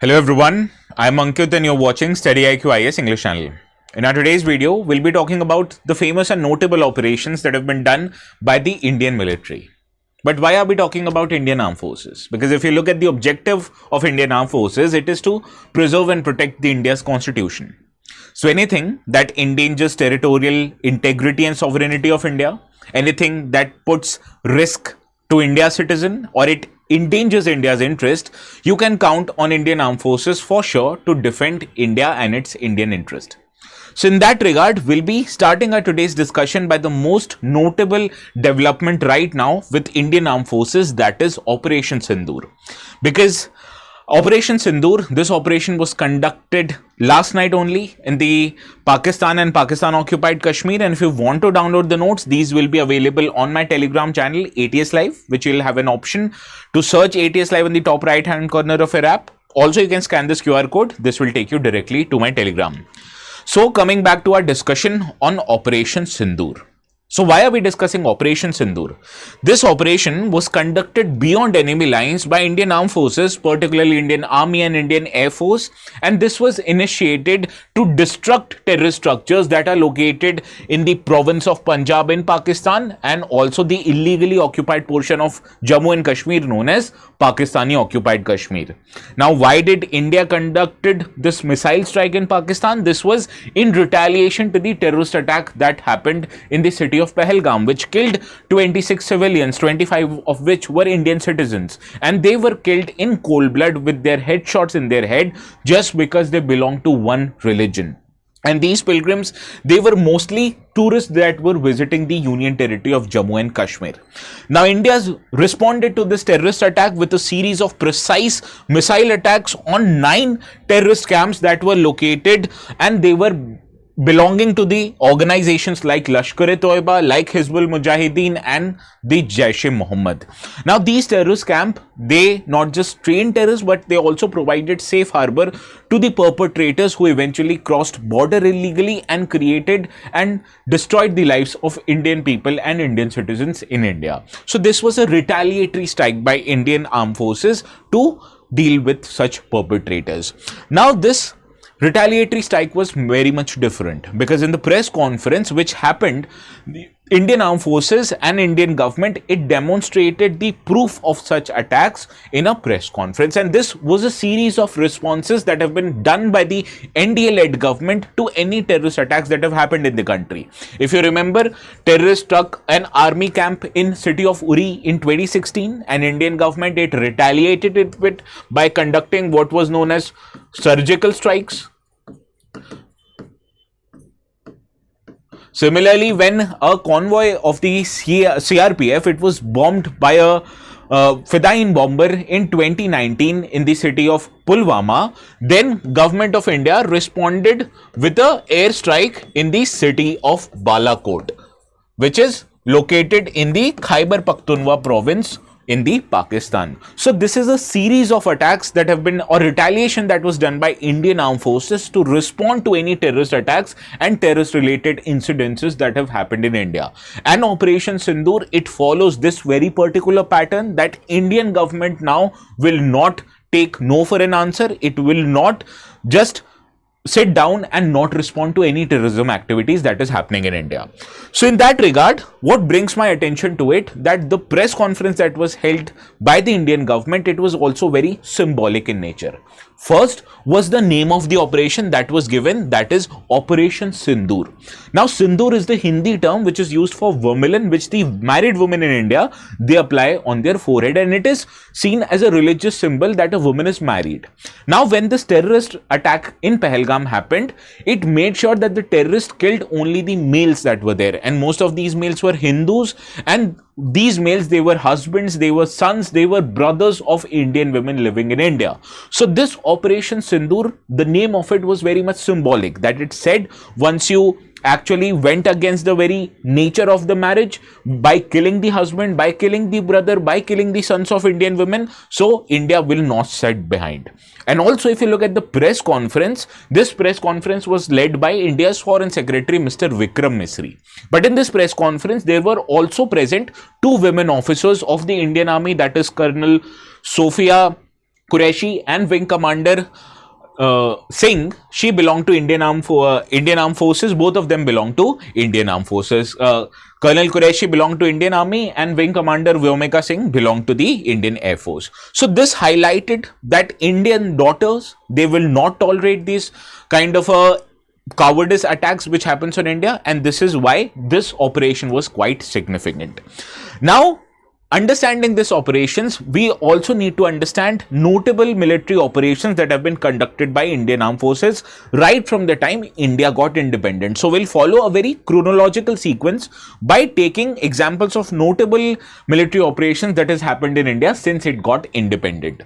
Hello everyone, I'm Ankit and you're watching StudyIQ IAS English channel. In our today's video, we'll be talking about the famous and notable operations that have been done by the Indian military. But why are we talking about Indian Armed Forces? Because if you look at the objective of Indian Armed Forces, it is to preserve and protect the India's constitution. So anything that endangers territorial integrity and sovereignty of India, anything that puts risk to India's citizen or it endangers India's interest, you can count on Indian Armed Forces for sure to defend India and its Indian interest. So in that regard, we'll be starting our today's discussion by the most notable development right now with Indian Armed Forces, that is Operation Sindoor. Because Operation Sindoor, this operation was conducted last night only in the Pakistan and Pakistan-occupied Kashmir, and if you want to download the notes, these will be available on my Telegram channel ATS Live, which you'll have an option to search ATS Live in the top right hand corner of your app. Also, you can scan this QR code. This will take you directly to my Telegram. So coming back to our discussion on Operation Sindoor. So why are we discussing Operation Sindoor? This operation was conducted beyond enemy lines by Indian Armed Forces, particularly Indian Army and Indian Air Force, and this was initiated to destruct terrorist structures that are located in the province of Punjab in Pakistan and also the illegally occupied portion of Jammu and Kashmir known as Pakistani-occupied Kashmir. Now, why did India conducted this missile strike in Pakistan? This was in retaliation to the terrorist attack that happened in the city of Pahalgam, which killed 26 civilians, 25 of which were Indian citizens, and they were killed in cold blood with their headshots in their head just because they belonged to one religion. And these pilgrims, they were mostly tourists that were visiting the Union territory of Jammu and Kashmir. Now, India's responded to this terrorist attack with a series of precise missile attacks on 9 terrorist camps that were located, and they were belonging to the organizations like Lashkar-e-Toiba, like Hizbul Mujahideen and the Jaish-e-Mohammed. Now, these terrorist camps, they not just trained terrorists, but they also provided safe harbor to the perpetrators who eventually crossed border illegally and created and destroyed the lives of Indian people and Indian citizens in India. So this was a retaliatory strike by Indian Armed Forces to deal with such perpetrators. Now, this retaliatory strike was very much different because in the press conference which happened, the Indian Armed Forces and Indian government, it demonstrated the proof of such attacks in a press conference, and this was a series of responses that have been done by the NDA-led government to any terrorist attacks that have happened in the country. If you remember, terrorists struck an army camp in city of Uri in 2016, and Indian government, it retaliated it with by conducting what was known as surgical strikes. Similarly, when a convoy of the CRPF, it was bombed by a Fedayeen bomber in 2019 in the city of Pulwama, then Government of India responded with a airstrike in the city of Balakot, which is located in the Khyber Pakhtunkhwa province in the Pakistan. So this is a series of attacks that have been, or retaliation that was done by Indian Armed Forces to respond to any terrorist attacks and terrorist related incidences that have happened in India. And Operation Sindoor, it follows this very particular pattern that Indian government now will not take no for an answer. It will not just sit down and not respond to any terrorism activities that is happening in India. So in that regard, what brings my attention to it, that the press conference that was held by the Indian government, it was also very symbolic in nature. First was the name of the operation that was given, that is Operation Sindoor. Now, Sindoor is the Hindi term which is used for vermilion, which the married women in India, they apply on their forehead, and it is seen as a religious symbol that a woman is married. Now, when this terrorist attack in Pahalgam happened, it made sure that the terrorists killed only the males that were there, and most of these males were Hindus, and these males, they were husbands, they were sons, they were brothers of Indian women living in India. So this Operation Sindoor, the name of it was very much symbolic, that it said once you actually went against the very nature of the marriage by killing the husband, by killing the brother, by killing the sons of Indian women, so India will not sit behind. And also, if you look at the press conference, this press conference was led by India's Foreign Secretary, Mr. Vikram Misri. But in this press conference, there were also present 2 women officers of the Indian Army, that is Colonel Sophia Qureshi and Wing Commander Singh, she belonged to Indian Armed Forces. Both of them belong to Indian Armed Forces. Colonel Qureshi belonged to Indian Army and Wing Commander Vyomika Singh belonged to the Indian Air Force. So this highlighted that Indian daughters, they will not tolerate these kind of cowardice attacks which happens on India, and this is why this operation was quite significant. Now, understanding these operations, we also need to understand notable military operations that have been conducted by Indian Armed Forces right from the time India got independent. So we'll follow a very chronological sequence by taking examples of notable military operations that has happened in India since it got independent.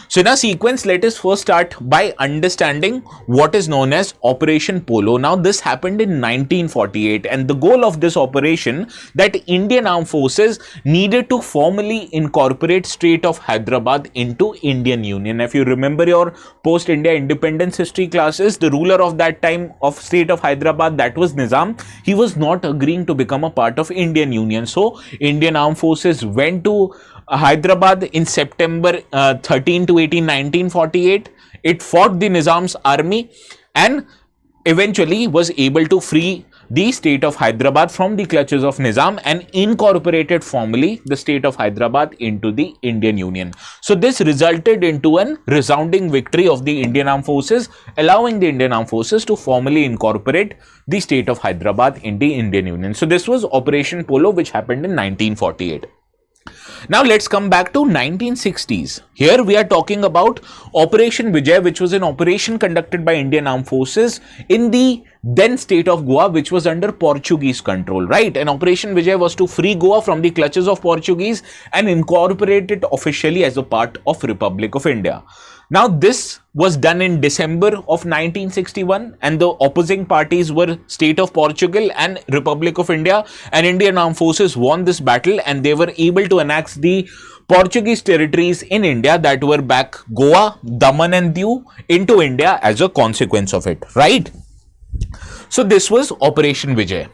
So in our sequence, let us first start by understanding what is known as Operation Polo. Now this happened in 1948, and the goal of this operation, that Indian Armed Forces needed to formally incorporate state of Hyderabad into Indian Union. If you remember your post-India independence history classes, the ruler of that time of state of Hyderabad, that was Nizam. He was not agreeing to become a part of Indian Union. So Indian Armed Forces went to Hyderabad in September 13 to 18, 1948. It fought the Nizam's army and eventually was able to free the state of Hyderabad from the clutches of Nizam and incorporated formally the state of Hyderabad into the Indian Union. So this resulted into a resounding victory of the Indian Armed Forces, allowing the Indian Armed Forces to formally incorporate the state of Hyderabad in the Indian Union. So this was Operation Polo, which happened in 1948. Now let's come back to 1960s. Here we are talking about Operation Vijay, which was an operation conducted by Indian Armed Forces in the then state of Goa, which was under Portuguese control, right? And Operation Vijay was to free Goa from the clutches of Portuguese and incorporate it officially as a part of Republic of India. Now this was done in December of 1961, and the opposing parties were State of Portugal and Republic of India, and Indian Armed Forces won this battle and they were able to annex the Portuguese territories in India that were back Goa, Daman and Diu into India as a consequence of it, right? So this was Operation Vijay.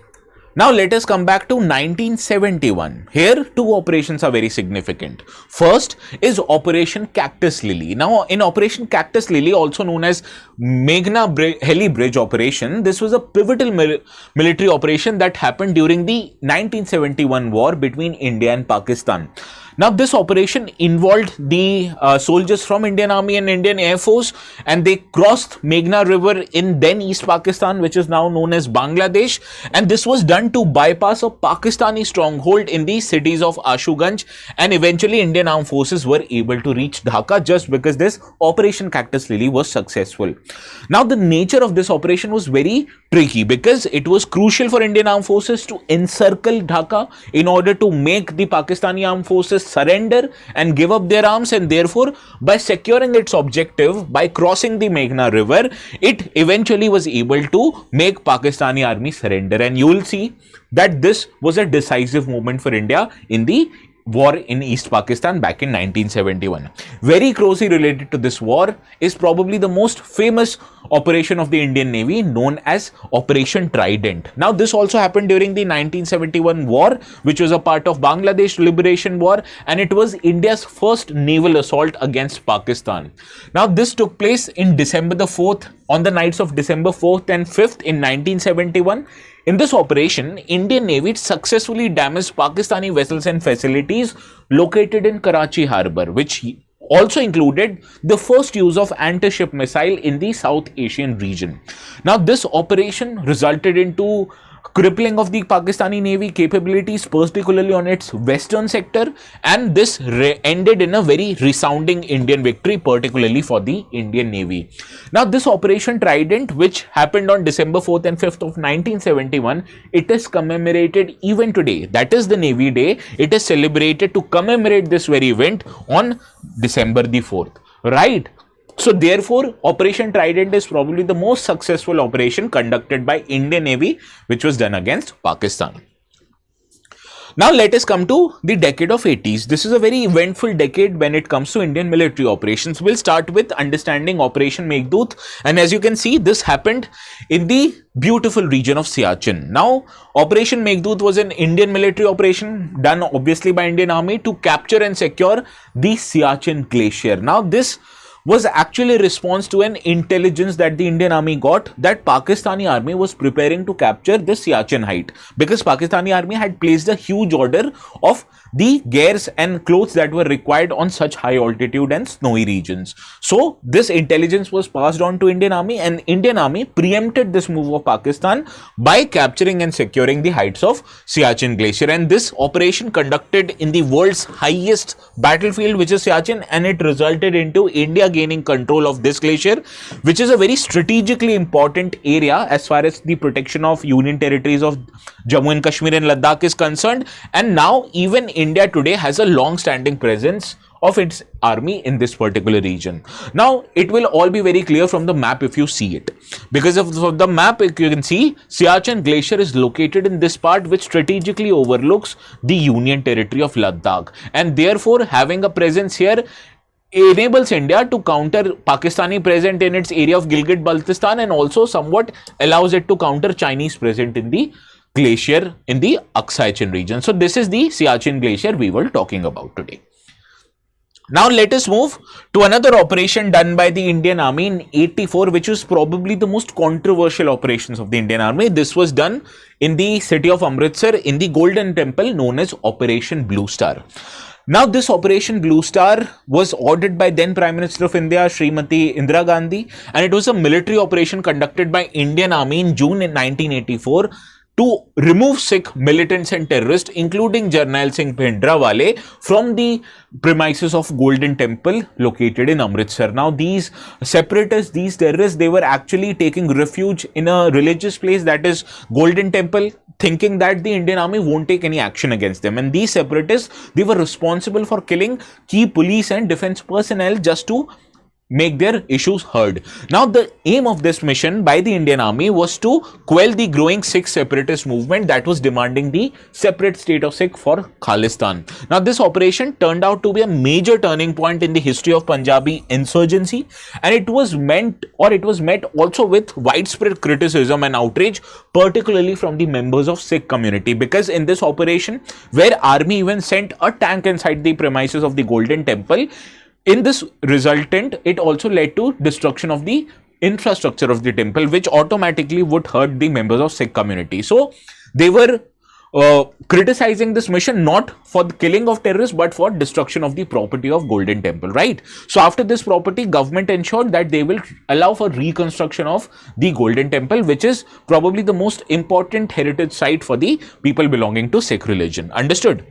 Now let us come back to 1971. Here two operations are very significant. First is Operation Cactus Lily. Now in Operation Cactus Lily, also known as Meghna Heli Bridge operation, this was a pivotal military operation that happened during the 1971 war between India and Pakistan. Now this operation involved the soldiers from Indian Army and Indian Air Force, and they crossed Meghna River in then East Pakistan, which is now known as Bangladesh, and this was done to bypass a Pakistani stronghold in the cities of Ashuganj, and eventually Indian Armed Forces were able to reach Dhaka just because this Operation Cactus Lily was successful. Now the nature of this operation was very tricky because it was crucial for Indian Armed Forces to encircle Dhaka in order to make the Pakistani Armed Forces surrender and give up their arms, and therefore by securing its objective by crossing the Meghna River, it eventually was able to make Pakistani army surrender, and you will see that this was a decisive moment for India in the war in East Pakistan back in 1971. Very closely related to this war is probably the most famous operation of the Indian Navy, known as Operation Trident. Now this also happened during the 1971 war, which was a part of Bangladesh Liberation War, and it was India's first naval assault against Pakistan. Now this took place in December the 4th, on the nights of December 4th and 5th in 1971. In this operation, Indian Navy successfully damaged Pakistani vessels and facilities located in Karachi Harbour, which also included the first use of anti-ship missile in the South Asian region. Now, this operation resulted into crippling of the Pakistani Navy capabilities, particularly on its western sector, and this ended in a very resounding Indian victory, particularly for the Indian Navy. Now this Operation Trident, which happened on December 4th and 5th of 1971, it is commemorated even today. That is the Navy Day. It is celebrated to commemorate this very event on December the 4th, right? So therefore, Operation Trident is probably the most successful operation conducted by Indian Navy, which was done against Pakistan. Now let us come to the decade of 80s. This is a very eventful decade when it comes to Indian military operations. We'll start with understanding Operation Meghdoot, and as you can see, this happened in the beautiful region of Siachen. Now, Operation Meghdoot was an Indian military operation done obviously by Indian Army to capture and secure the Siachen Glacier. Now, this was actually a response to an intelligence that the Indian army got that Pakistani army was preparing to capture the Siachen height, because Pakistani army had placed a huge order of the gears and clothes that were required on such high altitude and snowy regions. So this intelligence was passed on to Indian army, and Indian army preempted this move of Pakistan by capturing and securing the heights of Siachen Glacier. And this operation conducted in the world's highest battlefield, which is Siachen, and it resulted into India gaining control of this glacier, which is a very strategically important area as far as the protection of union territories of Jammu and Kashmir and Ladakh is concerned. And now even India today has a long-standing presence of its army in this particular region. Now it will all be very clear from the map if you see it, because of the map you can see Siachen Glacier is located in this part, which strategically overlooks the union territory of Ladakh, and therefore having a presence here enables India to counter Pakistani presence in its area of Gilgit-Baltistan, and also somewhat allows it to counter Chinese presence in the glacier in the Siachen region. So this is the Siachen Glacier we were talking about today. Now let us move to another operation done by the Indian Army in 84, which was probably the most controversial operations of the Indian Army. This was done in the city of Amritsar in the Golden Temple, known as Operation Blue Star. Now this Operation Blue Star was ordered by then Prime Minister of India, Srimati Indira Gandhi, and it was a military operation conducted by Indian Army in June in 1984 to remove Sikh militants and terrorists, including Jarnail Singh Bhindranwale, from the premises of Golden Temple located in Amritsar. Now these separatists, these terrorists, they were actually taking refuge in a religious place, that is Golden Temple, thinking that the Indian army won't take any action against them. And these separatists, they were responsible for killing key police and defense personnel just to make their issues heard. Now the aim of this mission by the Indian army was to quell the growing Sikh separatist movement that was demanding the separate state of Sikh for Khalistan. Now this operation turned out to be a major turning point in the history of Punjabi insurgency, and it was met also with widespread criticism and outrage, particularly from the members of Sikh community, because in this operation, where army even sent a tank inside the premises of the Golden Temple, in this resultant, it also led to destruction of the infrastructure of the temple, which automatically would hurt the members of Sikh community. So they were criticizing this mission not for the killing of terrorists but for destruction of the property of Golden Temple, right? So after this property, government ensured that they will allow for reconstruction of the Golden Temple, which is probably the most important heritage site for the people belonging to Sikh religion. Understood?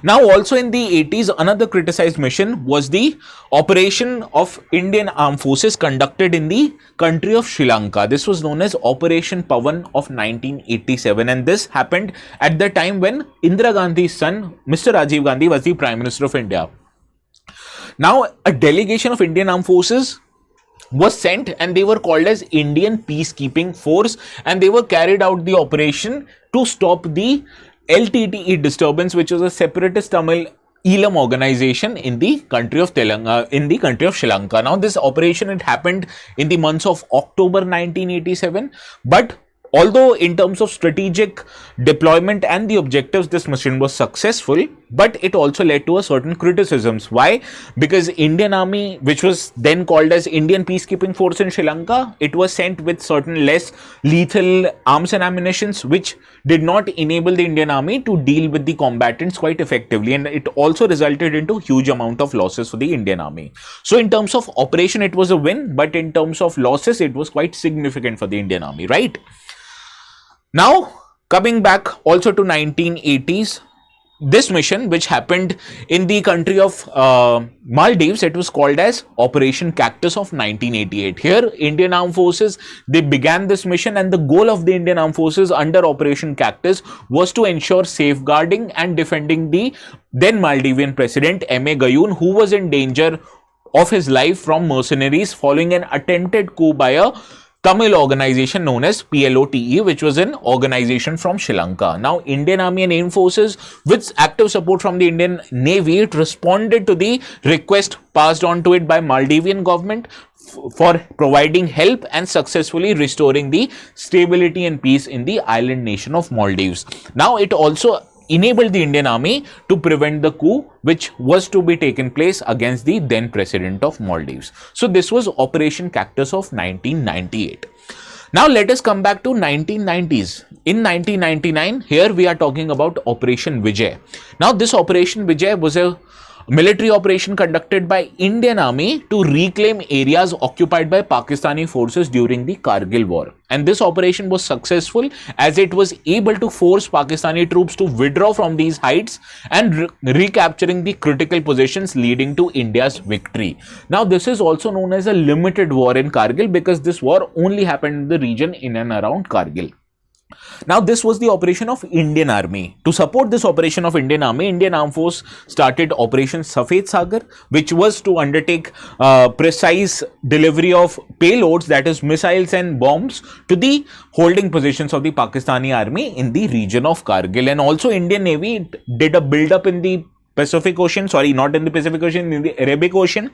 Now also in the 80s, another criticized mission was the operation of Indian Armed Forces conducted in the country of Sri Lanka. This was known as Operation Pawan of 1987, and this happened at the time when Indira Gandhi's son, Mr. Rajiv Gandhi, was the Prime Minister of India. Now a delegation of Indian Armed Forces was sent, and they were called as Indian Peacekeeping Force, and they were carried out the operation to stop the LTTE disturbance, which was a separatist Tamil Elam organization in the country of Sri Lanka. Now this operation, it happened in the months of October 1987, but although in terms of strategic deployment and the objectives, this mission was successful, but it also led to a certain criticisms. Why? Because Indian Army, which was then called as Indian Peacekeeping Force in Sri Lanka, it was sent with certain less lethal arms and ammunitions, which did not enable the Indian Army to deal with the combatants quite effectively, and it also resulted into huge amount of losses for the Indian Army. So in terms of operation, it was a win, but in terms of losses, it was quite significant for the Indian Army, right? Now, coming back also to 1980s, this mission, which happened in the country of Maldives, it was called as Operation Cactus of 1988. Here, Indian Armed Forces, they began this mission, and the goal of the Indian Armed Forces under Operation Cactus was to ensure safeguarding and defending the then Maldivian President M.A. Gayoon, who was in danger of his life from mercenaries following an attempted coup by a Tamil organization known as PLOTE, which was an organization from Sri Lanka. Now, Indian Army and Air Forces, with active support from the Indian Navy, it responded to the request passed on to it by Maldivian government for providing help and successfully restoring the stability and peace in the island nation of Maldives. Now, it also enabled the Indian army to prevent the coup which was to be taken place against the then president of Maldives. So this was Operation Cactus of 1998. Now let us come back to 1990s. In 1999, here we are talking about Operation Vijay. Now this Operation Vijay was a military operation conducted by Indian Army to reclaim areas occupied by Pakistani forces during the Kargil war. And this operation was successful as it was able to force Pakistani troops to withdraw from these heights and recapturing the critical positions, leading to India's victory. Now this is also known as a limited war in Kargil because this war only happened in the region in and around Kargil. Now this was the operation of Indian Army. To support this operation of Indian Army, Indian Armed Force started Operation Safed Sagar, which was to undertake precise delivery of payloads, that is missiles and bombs, to the holding positions of the Pakistani army in the region of Kargil. And also Indian Navy did a build-up in the Pacific Ocean, sorry, not in the Pacific Ocean, in the Arabic Ocean,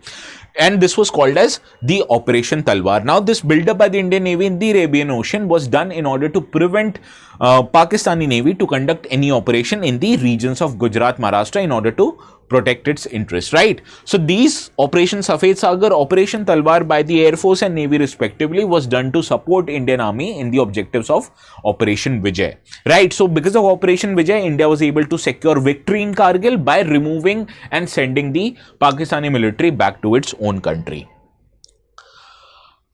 and this was called as the Operation Talwar. Now this build-up by the Indian Navy in the Arabian Ocean was done in order to prevent Pakistani Navy to conduct any operation in the regions of Gujarat, Maharashtra in order to protect its interests, right? So these Operation Safed Sagar, Operation Talwar by the Air Force and Navy respectively was done to support Indian Army in the objectives of Operation Vijay, right? So because of Operation Vijay, India was able to secure victory in Kargil by removing and sending the Pakistani military back to its own country.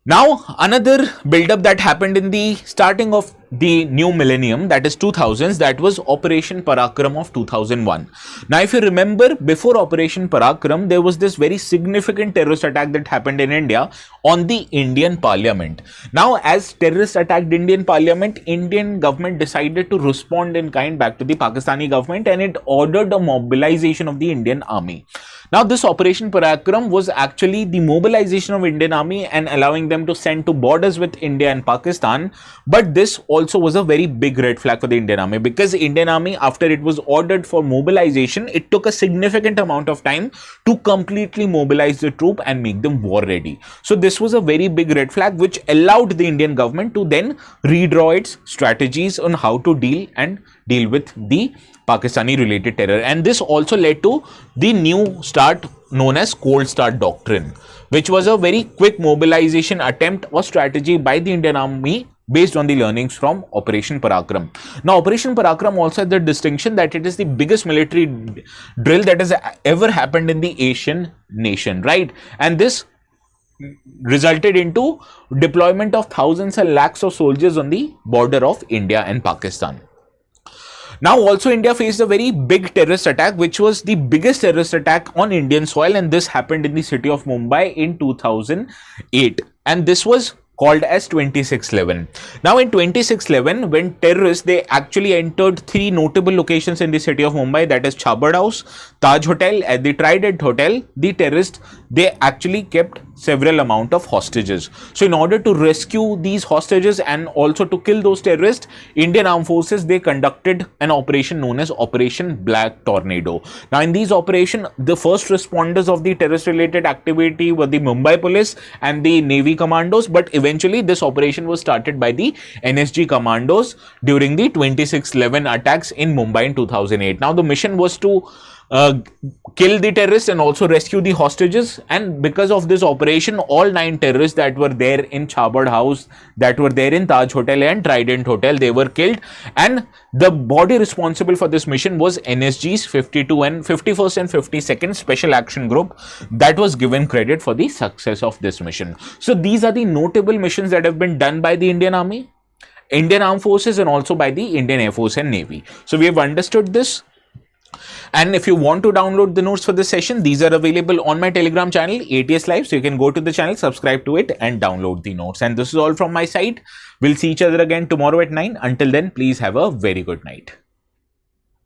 Now, another build-up that happened in the starting of the new millennium, that is 2000s, that was Operation Parakram of 2001. Now, if you remember, before Operation Parakram, there was this very significant terrorist attack that happened in India on the Indian Parliament. Now, as terrorists attacked Indian Parliament, Indian government decided to respond in kind back to the Pakistani government, and it ordered a mobilization of the Indian army. Now, this Operation Parakram was actually the mobilization of Indian army and allowing them to send to borders with India and Pakistan. But this also was a very big red flag for the Indian army, because Indian army, after it was ordered for mobilization, it took a significant amount of time to completely mobilize the troop and make them war ready. So this was a very big red flag which allowed the Indian government to then redraw its strategies on how to deal with the Pakistani related terror. And this also led to the new start known as Cold Start Doctrine, which was a very quick mobilization attempt or strategy by the Indian army based on the learnings from Operation Parakram. Now, Operation Parakram also had the distinction that it is the biggest military drill that has ever happened in the Asian nation, right? And this resulted into deployment of thousands and lakhs of soldiers on the border of India and Pakistan. Now, also India faced a very big terrorist attack, which was the biggest terrorist attack on Indian soil, and this happened in the city of Mumbai in 2008, and this was called as 2611. Now, in 2611, when terrorists, they actually entered three notable locations in the city of Mumbai, that is Chabad House, Taj Hotel, and the Trident Hotel. The terrorists, they actually kept several amount of hostages. So in order to rescue these hostages and also to kill those terrorists, Indian Armed Forces, they conducted an operation known as Operation Black Tornado. Now, in these operations, the first responders of the terrorist related activity were the Mumbai police and the Navy commandos, but eventually this operation was started by the NSG commandos during the 2611 attacks in Mumbai in 2008. Now, the mission was to kill the terrorists and also rescue the hostages, and because of this operation, all 9 terrorists that were there in Chabad House, that were there in Taj Hotel and Trident Hotel, they were killed, and the body responsible for this mission was NSG's 52 and 51st and 52nd Special Action Group, that was given credit for the success of this mission. So these are the notable missions that have been done by the Indian Army, Indian Armed Forces, and also by the Indian Air Force and Navy. So we have understood this. And if you want to download the notes for this session, these are available on my Telegram channel, ATS Live. So you can go to the channel, subscribe to it and download the notes. And this is all from my side. We'll see each other again tomorrow at 9. Until then, please have a very good night.